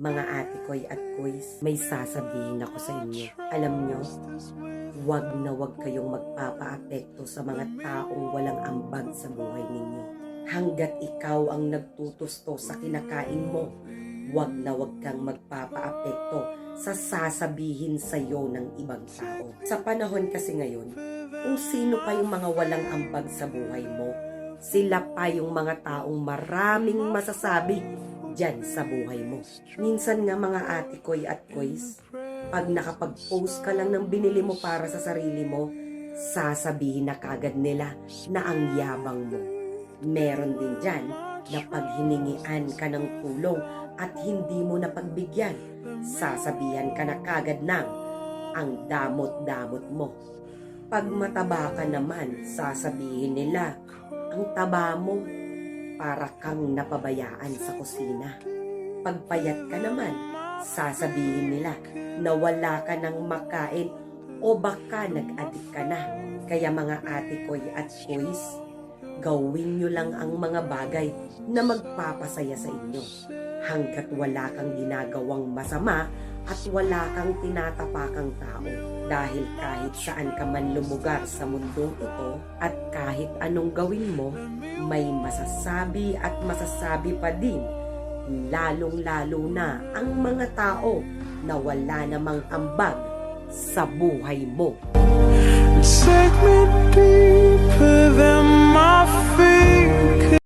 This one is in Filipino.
Mga ate ko'y at ko'ys, may sasabihin ako sa inyo. Alam nyo, wag na wag kayong magpapaapekto sa mga taong walang ambag sa buhay ninyo. Hanggat ikaw ang nagtutusto sa kinakain mo, wag na wag kang magpapaapekto sa sasabihin sa iyo ng ibang tao. Sa panahon kasi ngayon, kung sino pa yung mga walang ambag sa buhay mo, sila pa yung mga taong maraming masasabi dyan sa buhay mo. Minsan nga mga ate ko'y at ko'ys, pag nakapag-post ka lang ng binili mo para sa sarili mo, sasabihin na kagad nila na ang yabang mo. Meron din dyan na pag hiningian ka ng tulong at hindi mo napagbigyan, sasabihan ka na kagad ng ang damot-damot mo. Pag mataba ka naman, sasabihin nila ang taba mo, para kang napabayaan sa kusina. Pagpayat ka naman, sasabihin nila na wala ka nang makain o baka nag-adik ka na. Kaya mga ate ko'y at ko'ys, gawin nyo lang ang mga bagay na magpapasaya sa inyo. Hanggat wala kang ginagawang masama at wala kang tinatapakang tao. Dahil kahit saan ka man lumugar sa mundong ito at kahit anong gawin mo, may masasabi at masasabi pa din, lalong-lalo na ang mga tao na wala namang ambag sa buhay mo. Take me deeper than my feet